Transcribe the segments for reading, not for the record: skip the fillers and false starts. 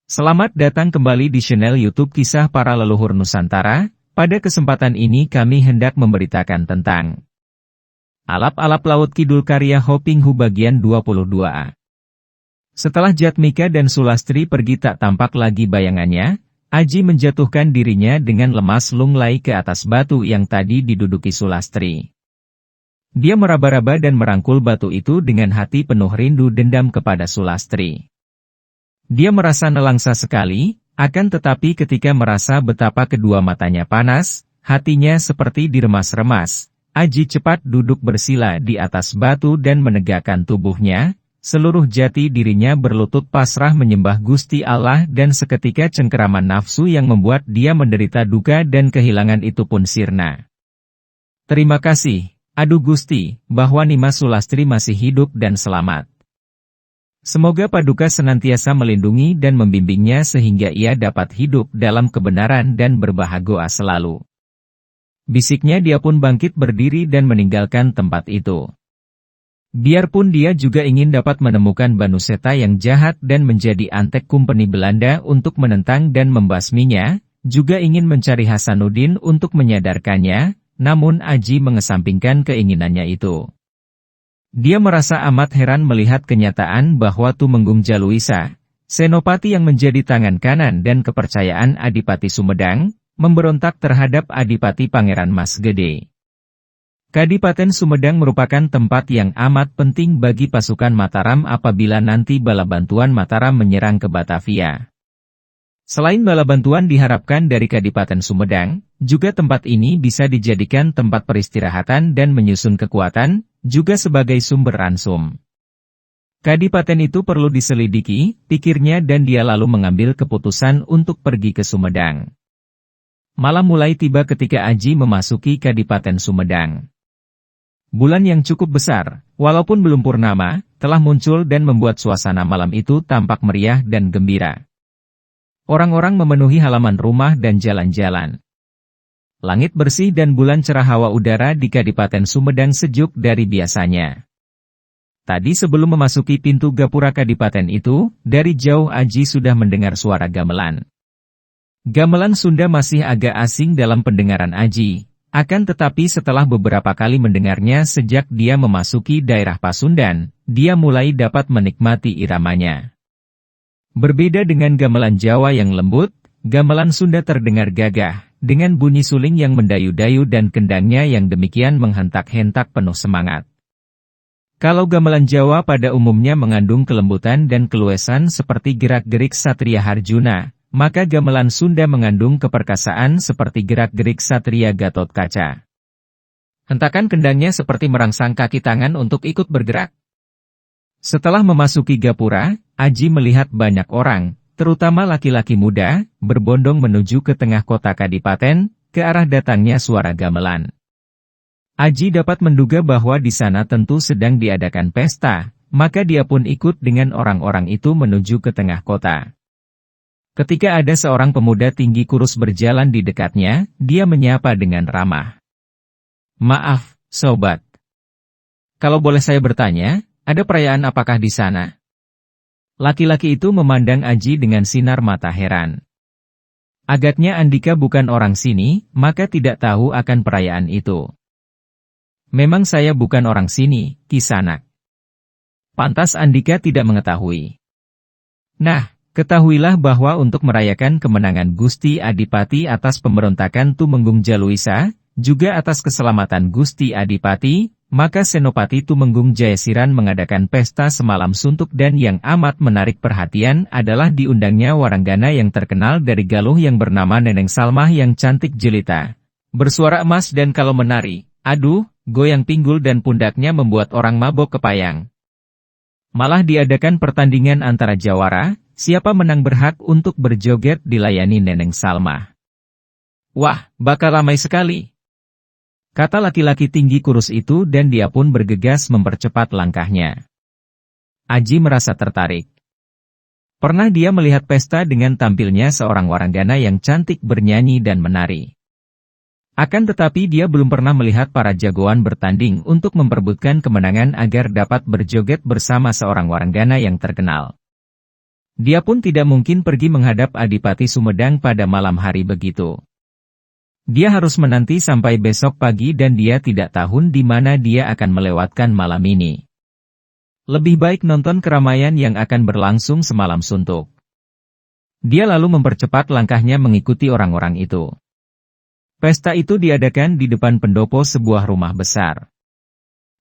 Selamat datang kembali di channel YouTube Kisah Para Leluhur Nusantara. Pada kesempatan ini kami hendak memberitakan tentang Alap-alap Laut Kidul karya Hoping Hu bagian 22. Setelah Jatmika dan Sulastri pergi tak tampak lagi bayangannya, Aji menjatuhkan dirinya dengan lemas lunglai ke atas batu yang tadi diduduki Sulastri. Dia meraba-raba dan merangkul batu itu dengan hati penuh rindu dendam kepada Sulastri. Dia merasa nelangsa sekali, akan tetapi ketika merasa betapa kedua matanya panas, hatinya seperti diremas-remas, Aji cepat duduk bersila di atas batu dan menegakkan tubuhnya, seluruh jati dirinya berlutut pasrah menyembah Gusti Allah dan seketika cengkeraman nafsu yang membuat dia menderita duka dan kehilangan itu pun sirna. Terima kasih, aduh Gusti, bahwa Nimas Sulastri masih hidup dan selamat. Semoga Paduka senantiasa melindungi dan membimbingnya sehingga ia dapat hidup dalam kebenaran dan berbahagia selalu. Bisiknya dia pun bangkit berdiri dan meninggalkan tempat itu. Biarpun dia juga ingin dapat menemukan Banuseta yang jahat dan menjadi antek kumpeni Belanda untuk menentang dan membasminya, juga ingin mencari Hasanuddin untuk menyadarkannya, namun Aji mengesampingkan keinginannya itu. Dia merasa amat heran melihat kenyataan bahwa Tumenggung Jaluisa, senopati yang menjadi tangan kanan dan kepercayaan Adipati Sumedang, memberontak terhadap Adipati Pangeran Mas Gede. Kadipaten Sumedang merupakan tempat yang amat penting bagi pasukan Mataram apabila nanti bala bantuan Mataram menyerang ke Batavia. Selain bala bantuan diharapkan dari Kadipaten Sumedang, juga tempat ini bisa dijadikan tempat peristirahatan dan menyusun kekuatan, juga sebagai sumber ransum. Kadipaten itu perlu diselidiki, pikirnya dan dia lalu mengambil keputusan untuk pergi ke Sumedang. Malam mulai tiba ketika Aji memasuki Kadipaten Sumedang. Bulan yang cukup besar, walaupun belum purnama, telah muncul dan membuat suasana malam itu tampak meriah dan gembira. Orang-orang memenuhi halaman rumah dan jalan-jalan. Langit bersih dan bulan cerah, hawa udara di Kadipaten Sumedang sejuk dari biasanya. Tadi sebelum memasuki pintu gapura Kadipaten itu, dari jauh Aji sudah mendengar suara gamelan. Gamelan Sunda masih agak asing dalam pendengaran Aji, akan tetapi setelah beberapa kali mendengarnya sejak dia memasuki daerah Pasundan, dia mulai dapat menikmati iramanya. Berbeda dengan gamelan Jawa yang lembut, gamelan Sunda terdengar gagah, dengan bunyi suling yang mendayu-dayu dan kendangnya yang demikian menghentak-hentak penuh semangat. Kalau gamelan Jawa pada umumnya mengandung kelembutan dan keluasan seperti gerak-gerik Satria Harjuna, maka gamelan Sunda mengandung keperkasaan seperti gerak-gerik Satria Gatotkaca. Hentakan kendangnya seperti merangsang kaki tangan untuk ikut bergerak. Setelah memasuki gapura, Aji melihat banyak orang, terutama laki-laki muda, berbondong menuju ke tengah kota Kadipaten, ke arah datangnya suara gamelan. Aji dapat menduga bahwa di sana tentu sedang diadakan pesta, maka dia pun ikut dengan orang-orang itu menuju ke tengah kota. Ketika ada seorang pemuda tinggi kurus berjalan di dekatnya, dia menyapa dengan ramah. "Maaf, sobat. Kalau boleh saya bertanya, ada perayaan apakah di sana?" Laki-laki itu memandang Aji dengan sinar mata heran. Agaknya Andika bukan orang sini, maka tidak tahu akan perayaan itu. "Memang saya bukan orang sini, Kisanak." Pantas Andika tidak mengetahui. "Nah, ketahuilah bahwa untuk merayakan kemenangan Gusti Adipati atas pemberontakan Tumenggung Jaluisa, juga atas keselamatan Gusti Adipati, maka Senopati Tumenggung Jayasiran mengadakan pesta semalam suntuk dan yang amat menarik perhatian adalah diundangnya waranggana yang terkenal dari Galuh yang bernama Neneng Salmah yang cantik jelita. Bersuara emas dan kalau menari, aduh, goyang pinggul dan pundaknya membuat orang mabok kepayang. Malah diadakan pertandingan antara jawara, siapa menang berhak untuk berjoget dilayani Neneng Salmah. Wah, bakal ramai sekali," kata laki-laki tinggi kurus itu dan dia pun bergegas mempercepat langkahnya. Aji merasa tertarik. Pernah dia melihat pesta dengan tampilnya seorang waranggana yang cantik bernyanyi dan menari. Akan tetapi dia belum pernah melihat para jagoan bertanding untuk memperebutkan kemenangan agar dapat berjoget bersama seorang waranggana yang terkenal. Dia pun tidak mungkin pergi menghadap Adipati Sumedang pada malam hari begitu. Dia harus menanti sampai besok pagi dan dia tidak tahu di mana dia akan melewatkan malam ini. Lebih baik nonton keramaian yang akan berlangsung semalam suntuk. Dia lalu mempercepat langkahnya mengikuti orang-orang itu. Pesta itu diadakan di depan pendopo sebuah rumah besar.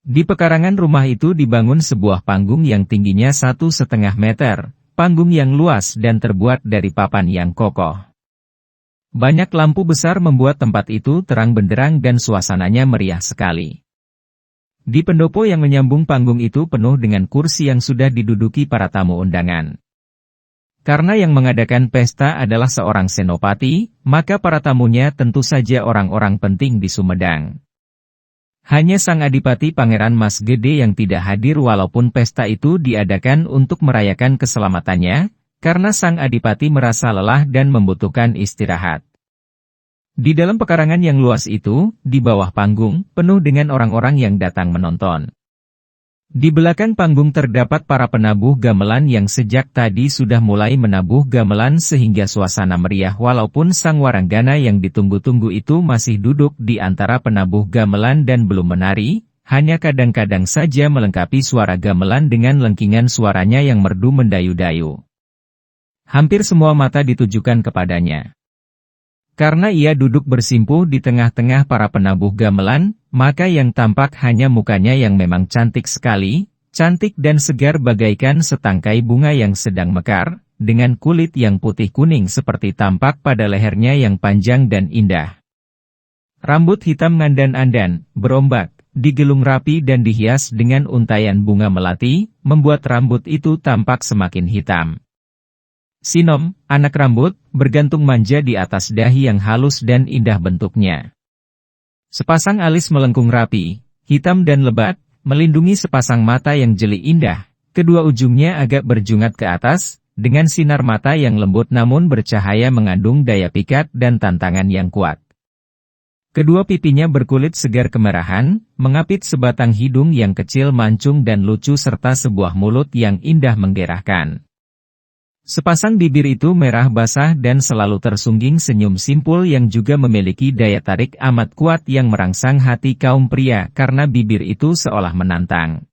Di pekarangan rumah itu dibangun sebuah panggung yang tingginya 1,5 meter. Panggung yang luas dan terbuat dari papan yang kokoh. Banyak lampu besar membuat tempat itu terang benderang dan suasananya meriah sekali. Di pendopo yang menyambung panggung itu penuh dengan kursi yang sudah diduduki para tamu undangan. Karena yang mengadakan pesta adalah seorang senopati, maka para tamunya tentu saja orang-orang penting di Sumedang. Hanya sang Adipati Pangeran Mas Gede yang tidak hadir walaupun pesta itu diadakan untuk merayakan keselamatannya, karena sang Adipati merasa lelah dan membutuhkan istirahat. Di dalam pekarangan yang luas itu, di bawah panggung, penuh dengan orang-orang yang datang menonton. Di belakang panggung terdapat para penabuh gamelan yang sejak tadi sudah mulai menabuh gamelan sehingga suasana meriah walaupun sang waranggana yang ditunggu-tunggu itu masih duduk di antara penabuh gamelan dan belum menari, hanya kadang-kadang saja melengkapi suara gamelan dengan lengkingan suaranya yang merdu mendayu-dayu. Hampir semua mata ditujukan kepadanya. Karena ia duduk bersimpuh di tengah-tengah para penabuh gamelan, maka yang tampak hanya mukanya yang memang cantik sekali, cantik dan segar bagaikan setangkai bunga yang sedang mekar, dengan kulit yang putih kuning seperti tampak pada lehernya yang panjang dan indah. Rambut hitam ngandan-andan, berombak, digelung rapi dan dihias dengan untaian bunga melati, membuat rambut itu tampak semakin hitam. Sinom, anak rambut, bergantung manja di atas dahi yang halus dan indah bentuknya. Sepasang alis melengkung rapi, hitam dan lebat, melindungi sepasang mata yang jeli indah, kedua ujungnya agak berjungat ke atas, dengan sinar mata yang lembut namun bercahaya mengandung daya pikat dan tantangan yang kuat. Kedua pipinya berkulit segar kemerahan, mengapit sebatang hidung yang kecil mancung dan lucu serta sebuah mulut yang indah menggerahkan. Sepasang bibir itu merah basah dan selalu tersungging senyum simpul yang juga memiliki daya tarik amat kuat yang merangsang hati kaum pria karena bibir itu seolah menantang.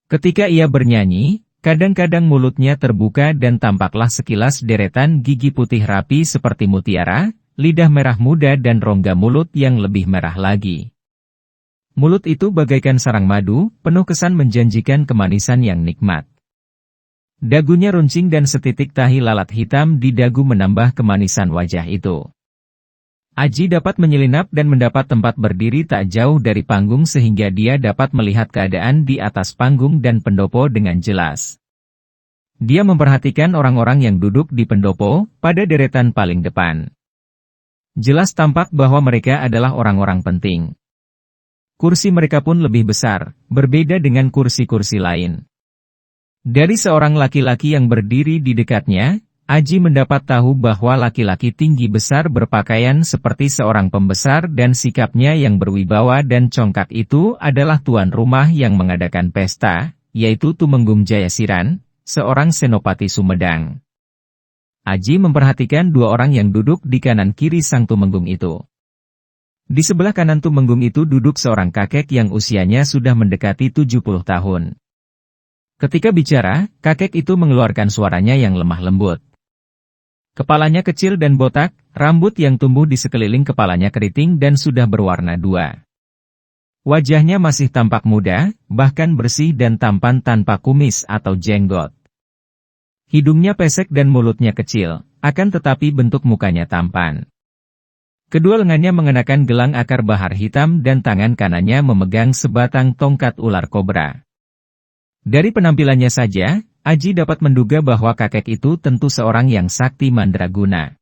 Ketika ia bernyanyi, kadang-kadang mulutnya terbuka dan tampaklah sekilas deretan gigi putih rapi seperti mutiara, lidah merah muda dan rongga mulut yang lebih merah lagi. Mulut itu bagaikan sarang madu, penuh kesan menjanjikan kemanisan yang nikmat. Dagunya runcing dan setitik tahi lalat hitam di dagu menambah kemanisan wajah itu. Aji dapat menyelinap dan mendapat tempat berdiri tak jauh dari panggung sehingga dia dapat melihat keadaan di atas panggung dan pendopo dengan jelas. Dia memperhatikan orang-orang yang duduk di pendopo, pada deretan paling depan. Jelas tampak bahwa mereka adalah orang-orang penting. Kursi mereka pun lebih besar, berbeda dengan kursi-kursi lain. Dari seorang laki-laki yang berdiri di dekatnya, Aji mendapat tahu bahwa laki-laki tinggi besar berpakaian seperti seorang pembesar dan sikapnya yang berwibawa dan congkak itu adalah tuan rumah yang mengadakan pesta, yaitu Tumenggung Jayasiran, seorang senopati Sumedang. Aji memperhatikan dua orang yang duduk di kanan kiri sang Tumenggung itu. Di sebelah kanan Tumenggung itu duduk seorang kakek yang usianya sudah mendekati 70 tahun. Ketika bicara, kakek itu mengeluarkan suaranya yang lemah lembut. Kepalanya kecil dan botak, rambut yang tumbuh di sekeliling kepalanya keriting dan sudah berwarna dua. Wajahnya masih tampak muda, bahkan bersih dan tampan tanpa kumis atau jenggot. Hidungnya pesek dan mulutnya kecil, akan tetapi bentuk mukanya tampan. Kedua lengannya mengenakan gelang akar bahar hitam dan tangan kanannya memegang sebatang tongkat ular kobra. Dari penampilannya saja, Aji dapat menduga bahwa kakek itu tentu seorang yang sakti mandraguna.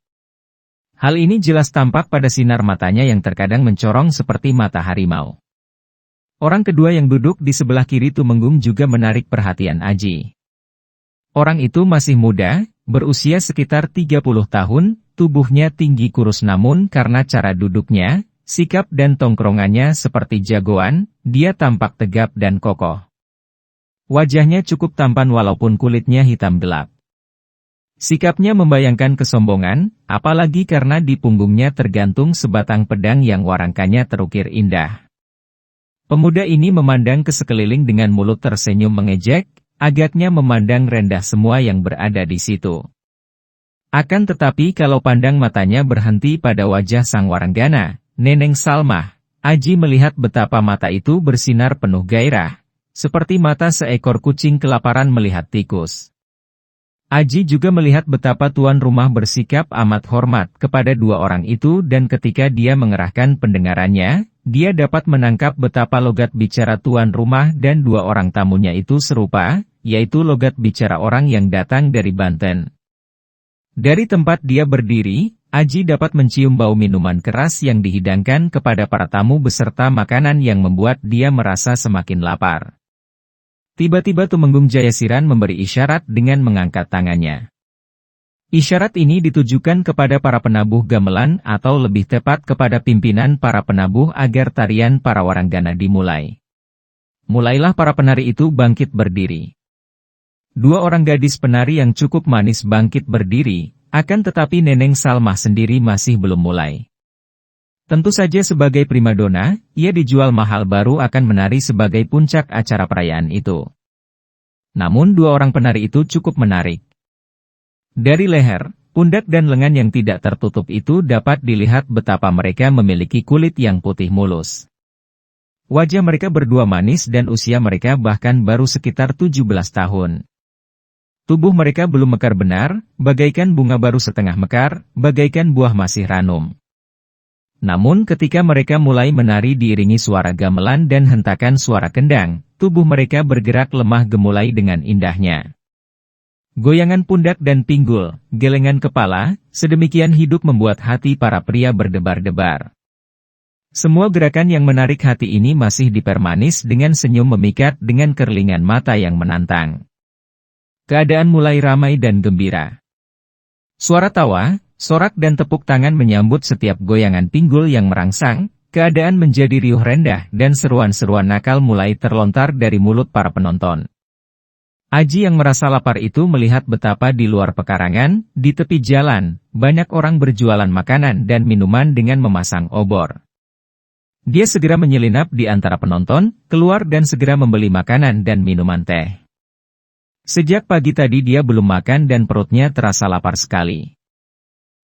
Hal ini jelas tampak pada sinar matanya yang terkadang mencorong seperti mata harimau. Orang kedua yang duduk di sebelah kiri Tumenggung juga menarik perhatian Aji. Orang itu masih muda, berusia sekitar 30 tahun, tubuhnya tinggi kurus namun karena cara duduknya, sikap dan tongkrongannya seperti jagoan, dia tampak tegap dan kokoh. Wajahnya cukup tampan walaupun kulitnya hitam gelap. Sikapnya membayangkan kesombongan, apalagi karena di punggungnya tergantung sebatang pedang yang warangkanya terukir indah. Pemuda ini memandang ke sekeliling dengan mulut tersenyum mengejek, agaknya memandang rendah semua yang berada di situ. Akan tetapi kalau pandang matanya berhenti pada wajah sang waranggana, Neneng Salmah, Aji melihat betapa mata itu bersinar penuh gairah, seperti mata seekor kucing kelaparan melihat tikus. Aji juga melihat betapa tuan rumah bersikap amat hormat kepada dua orang itu dan ketika dia mengerahkan pendengarannya, dia dapat menangkap betapa logat bicara tuan rumah dan dua orang tamunya itu serupa, yaitu logat bicara orang yang datang dari Banten. Dari tempat dia berdiri, Aji dapat mencium bau minuman keras yang dihidangkan kepada para tamu beserta makanan yang membuat dia merasa semakin lapar. Tiba-tiba Tumenggung Jayasiran memberi isyarat dengan mengangkat tangannya. Isyarat ini ditujukan kepada para penabuh gamelan atau lebih tepat kepada pimpinan para penabuh agar tarian para waranggana dimulai. Mulailah para penari itu bangkit berdiri. Dua orang gadis penari yang cukup manis bangkit berdiri, akan tetapi Neneng Salmah sendiri masih belum mulai. Tentu saja sebagai primadona, ia dijual mahal baru akan menari sebagai puncak acara perayaan itu. Namun dua orang penari itu cukup menarik. Dari leher, pundak dan lengan yang tidak tertutup itu dapat dilihat betapa mereka memiliki kulit yang putih mulus. Wajah mereka berdua manis dan usia mereka bahkan baru sekitar 17 tahun. Tubuh mereka belum mekar benar, bagaikan bunga baru setengah mekar, bagaikan buah masih ranum. Namun ketika mereka mulai menari diiringi suara gamelan dan hentakan suara kendang, tubuh mereka bergerak lemah gemulai dengan indahnya. Goyangan pundak dan pinggul, gelengan kepala, sedemikian hidup membuat hati para pria berdebar-debar. Semua gerakan yang menarik hati ini masih dipermanis dengan senyum memikat dengan kerlingan mata yang menantang. Keadaan mulai ramai dan gembira. Suara tawa, sorak dan tepuk tangan menyambut setiap goyangan pinggul yang merangsang, keadaan menjadi riuh rendah dan seruan-seruan nakal mulai terlontar dari mulut para penonton. Aji yang merasa lapar itu melihat betapa di luar pekarangan, di tepi jalan, banyak orang berjualan makanan dan minuman dengan memasang obor. Dia segera menyelinap di antara penonton, keluar dan segera membeli makanan dan minuman teh. Sejak pagi tadi dia belum makan dan perutnya terasa lapar sekali.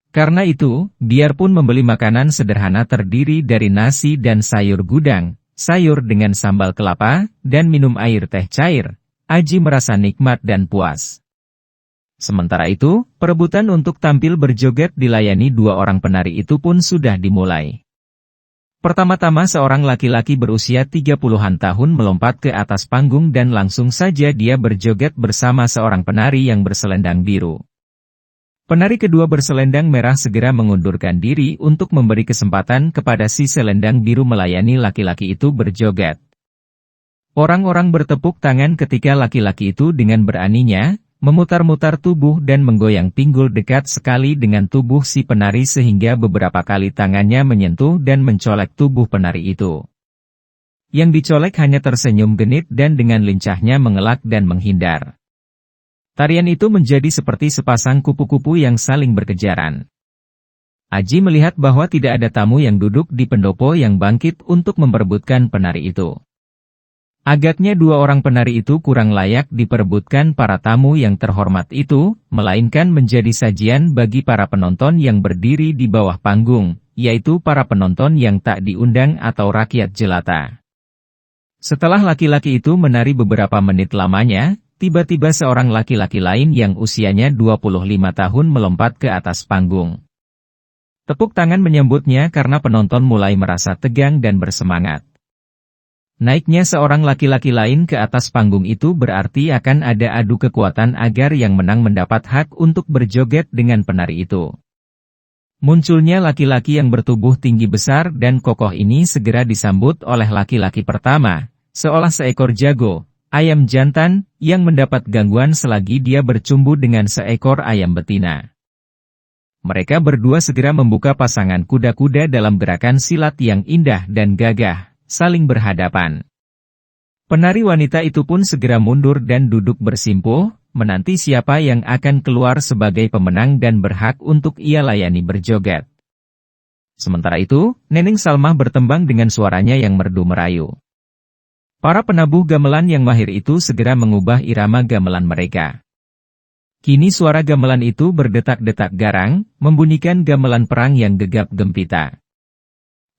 Karena itu, biarpun membeli makanan sederhana terdiri dari nasi dan sayur gudang, sayur dengan sambal kelapa, dan minum air teh cair, Aji merasa nikmat dan puas. Sementara itu, perebutan untuk tampil berjoget dilayani dua orang penari itu pun sudah dimulai. Pertama-tama seorang laki-laki berusia 30-an tahun melompat ke atas panggung dan langsung saja dia berjoget bersama seorang penari yang berselendang biru. Penari kedua berselendang merah segera mengundurkan diri untuk memberi kesempatan kepada si selendang biru melayani laki-laki itu berjoget. Orang-orang bertepuk tangan ketika laki-laki itu dengan beraninya, memutar-mutar tubuh dan menggoyang pinggul dekat sekali dengan tubuh si penari sehingga beberapa kali tangannya menyentuh dan mencolek tubuh penari itu. Yang dicolek hanya tersenyum genit dan dengan lincahnya mengelak dan menghindar. Tarian itu menjadi seperti sepasang kupu-kupu yang saling berkejaran. Aji melihat bahwa tidak ada tamu yang duduk di pendopo yang bangkit untuk memperebutkan penari itu. Agaknya dua orang penari itu kurang layak diperebutkan para tamu yang terhormat itu, melainkan menjadi sajian bagi para penonton yang berdiri di bawah panggung, yaitu para penonton yang tak diundang atau rakyat jelata. Setelah laki-laki itu menari beberapa menit lamanya, tiba-tiba seorang laki-laki lain yang usianya 25 tahun melompat ke atas panggung. Tepuk tangan menyambutnya karena penonton mulai merasa tegang dan bersemangat. Naiknya seorang laki-laki lain ke atas panggung itu berarti akan ada adu kekuatan agar yang menang mendapat hak untuk berjoget dengan penari itu. Munculnya laki-laki yang bertubuh tinggi besar dan kokoh ini segera disambut oleh laki-laki pertama, seolah seekor jago, ayam jantan, yang mendapat gangguan selagi dia bercumbu dengan seekor ayam betina. Mereka berdua segera membuka pasangan kuda-kuda dalam gerakan silat yang indah dan gagah. Saling berhadapan. Penari wanita itu pun segera mundur dan duduk bersimpuh, menanti siapa yang akan keluar sebagai pemenang dan berhak untuk ia layani berjoget. Sementara itu, Nening Salmah bertembang dengan suaranya yang merdu merayu. Para penabuh gamelan yang mahir itu segera mengubah irama gamelan mereka. Kini suara gamelan itu berdetak-detak garang, membunyikan gamelan perang yang gegap gempita.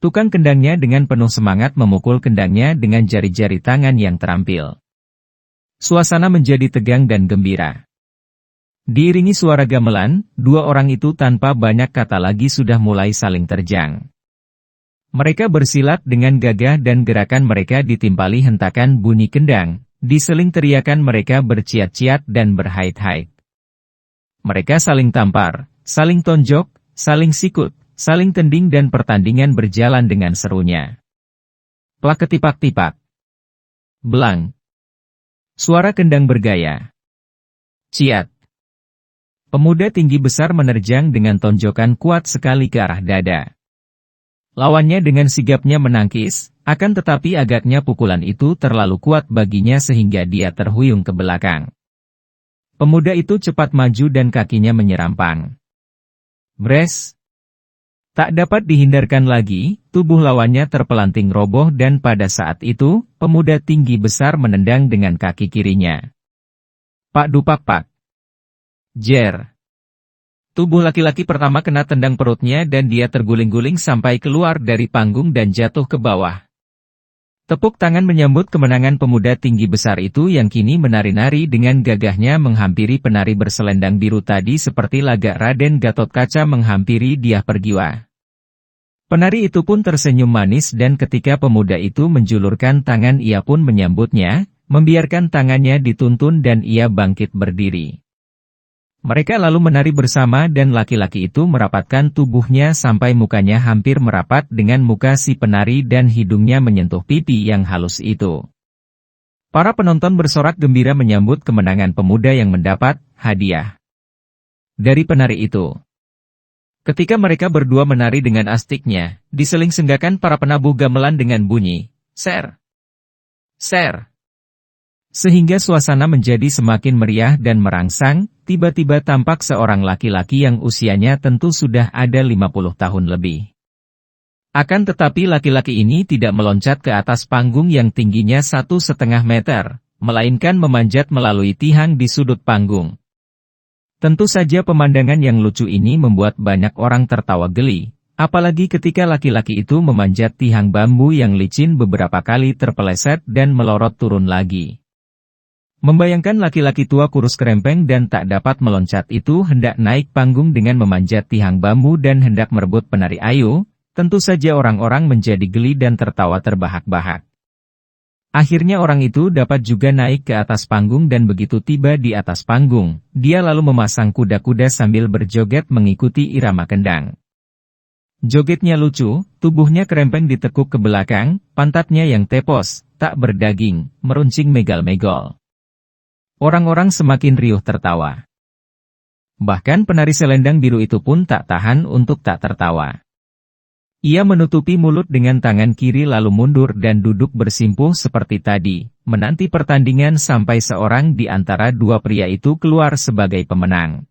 Tukang kendangnya dengan penuh semangat memukul kendangnya dengan jari-jari tangan yang terampil. Suasana menjadi tegang dan gembira. Diiringi suara gamelan, dua orang itu tanpa banyak kata lagi sudah mulai saling terjang. Mereka bersilat dengan gagah dan gerakan mereka ditimpali hentakan bunyi kendang, diseling teriakan mereka berciat-ciat dan berhait-hait. Mereka saling tampar, saling tonjok, saling sikut, saling tending dan pertandingan berjalan dengan serunya. Plak ketipak-tipak. Belang. Suara kendang bergaya. Ciat. Pemuda tinggi besar menerjang dengan tonjokan kuat sekali ke arah dada. Lawannya dengan sigapnya menangkis, akan tetapi agaknya pukulan itu terlalu kuat baginya sehingga dia terhuyung ke belakang. Pemuda itu cepat maju dan kakinya menyerampang. Bres! Tak dapat dihindarkan lagi, tubuh lawannya terpelanting roboh dan pada saat itu, pemuda tinggi besar menendang dengan kaki kirinya. Pak dupak pak. Jer. Tubuh laki-laki pertama kena tendang perutnya dan dia terguling-guling sampai keluar dari panggung dan jatuh ke bawah. Tepuk tangan menyambut kemenangan pemuda tinggi besar itu yang kini menari-nari dengan gagahnya menghampiri penari berselendang biru tadi seperti lagak Raden Gatotkaca menghampiri Dyah Pergiwa. Penari itu pun tersenyum manis dan ketika pemuda itu menjulurkan tangan ia pun menyambutnya, membiarkan tangannya dituntun dan ia bangkit berdiri. Mereka lalu menari bersama dan laki-laki itu merapatkan tubuhnya sampai mukanya hampir merapat dengan muka si penari dan hidungnya menyentuh pipi yang halus itu. Para penonton bersorak gembira menyambut kemenangan pemuda yang mendapat hadiah dari penari itu. Ketika mereka berdua menari dengan astiknya, diseling-senggakan para penabuh gamelan dengan bunyi, ser, ser. Sehingga suasana menjadi semakin meriah dan merangsang, tiba-tiba tampak seorang laki-laki yang usianya tentu sudah ada 50 tahun lebih. Akan tetapi laki-laki ini tidak meloncat ke atas panggung yang tingginya 1,5 meter, melainkan memanjat melalui tiang di sudut panggung. Tentu saja pemandangan yang lucu ini membuat banyak orang tertawa geli, apalagi ketika laki-laki itu memanjat tiang bambu yang licin beberapa kali terpeleset dan melorot turun lagi. Membayangkan laki-laki tua kurus kerempeng dan tak dapat meloncat itu hendak naik panggung dengan memanjat tiang bambu dan hendak merebut penari ayu, tentu saja orang-orang menjadi geli dan tertawa terbahak-bahak. Akhirnya orang itu dapat juga naik ke atas panggung dan begitu tiba di atas panggung, dia lalu memasang kuda-kuda sambil berjoget mengikuti irama kendang. Jogetnya lucu, tubuhnya kerempeng ditekuk ke belakang, pantatnya yang tepos, tak berdaging, meruncing megal-megol. Orang-orang semakin riuh tertawa. Bahkan penari selendang biru itu pun tak tahan untuk tak tertawa. Ia menutupi mulut dengan tangan kiri lalu mundur dan duduk bersimpuh seperti tadi, menanti pertandingan sampai seorang di antara dua pria itu keluar sebagai pemenang.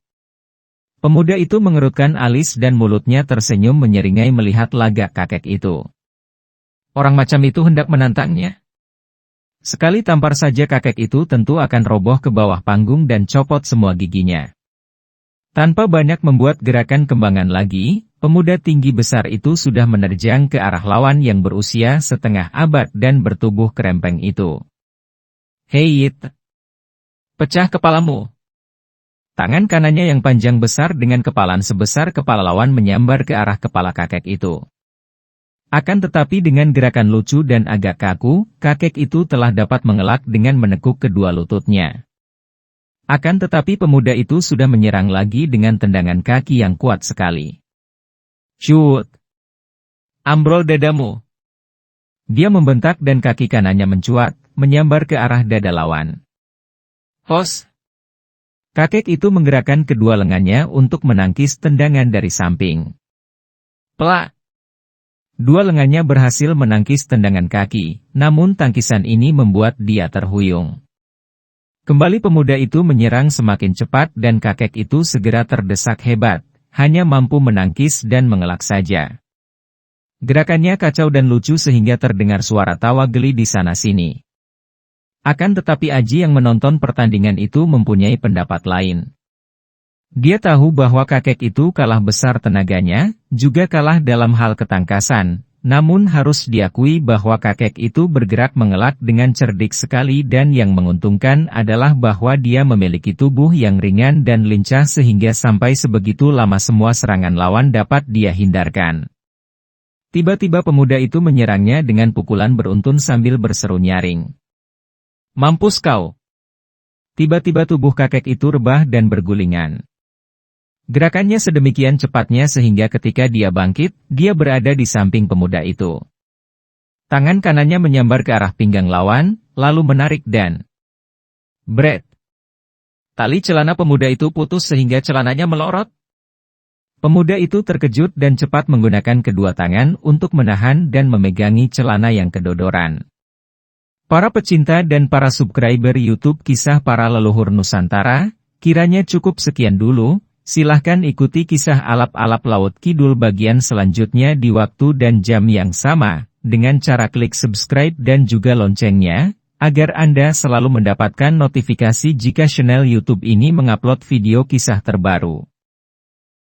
Pemuda itu mengerutkan alis dan mulutnya tersenyum menyeringai melihat lagak kakek itu. Orang macam itu hendak menantangnya. Sekali tampar saja kakek itu tentu akan roboh ke bawah panggung dan copot semua giginya. Tanpa banyak membuat gerakan kembangan lagi, pemuda tinggi besar itu sudah menerjang ke arah lawan yang berusia setengah abad dan bertubuh kerempeng itu. Hei Yit! Pecah kepalamu! Tangan kanannya yang panjang besar dengan kepalan sebesar kepala lawan menyambar ke arah kepala kakek itu. Akan tetapi dengan gerakan lucu dan agak kaku, kakek itu telah dapat mengelak dengan menekuk kedua lututnya. Akan tetapi pemuda itu sudah menyerang lagi dengan tendangan kaki yang kuat sekali. Cut! Ambrol dadamu! Dia membentak dan kaki kanannya mencuat, menyambar ke arah dada lawan. Hos! Kakek itu menggerakkan kedua lengannya untuk menangkis tendangan dari samping. Plak! Dua lengannya berhasil menangkis tendangan kaki, namun tangkisan ini membuat dia terhuyung. Kembali pemuda itu menyerang semakin cepat dan kakek itu segera terdesak hebat, hanya mampu menangkis dan mengelak saja. Gerakannya kacau dan lucu sehingga terdengar suara tawa geli di sana-sini. Akan tetapi Aji yang menonton pertandingan itu mempunyai pendapat lain. Dia tahu bahwa kakek itu kalah besar tenaganya, juga kalah dalam hal ketangkasan. Namun harus diakui bahwa kakek itu bergerak mengelak dengan cerdik sekali dan yang menguntungkan adalah bahwa dia memiliki tubuh yang ringan dan lincah sehingga sampai sebegitu lama semua serangan lawan dapat dia hindarkan. Tiba-tiba pemuda itu menyerangnya dengan pukulan beruntun sambil berseru nyaring. "Mampus kau!" Tiba-tiba tubuh kakek itu rebah dan bergulingan. Gerakannya sedemikian cepatnya sehingga ketika dia bangkit, dia berada di samping pemuda itu. Tangan kanannya menyambar ke arah pinggang lawan, lalu menarik dan bret. Tali celana pemuda itu putus sehingga celananya melorot. Pemuda itu terkejut dan cepat menggunakan kedua tangan untuk menahan dan memegangi celana yang kedodoran. Para pecinta dan para subscriber YouTube Kisah Para Leluhur Nusantara, kiranya cukup sekian dulu. Silahkan ikuti kisah alap-alap Laut Kidul bagian selanjutnya di waktu dan jam yang sama, dengan cara klik subscribe dan juga loncengnya, agar Anda selalu mendapatkan notifikasi jika channel YouTube ini mengupload video kisah terbaru.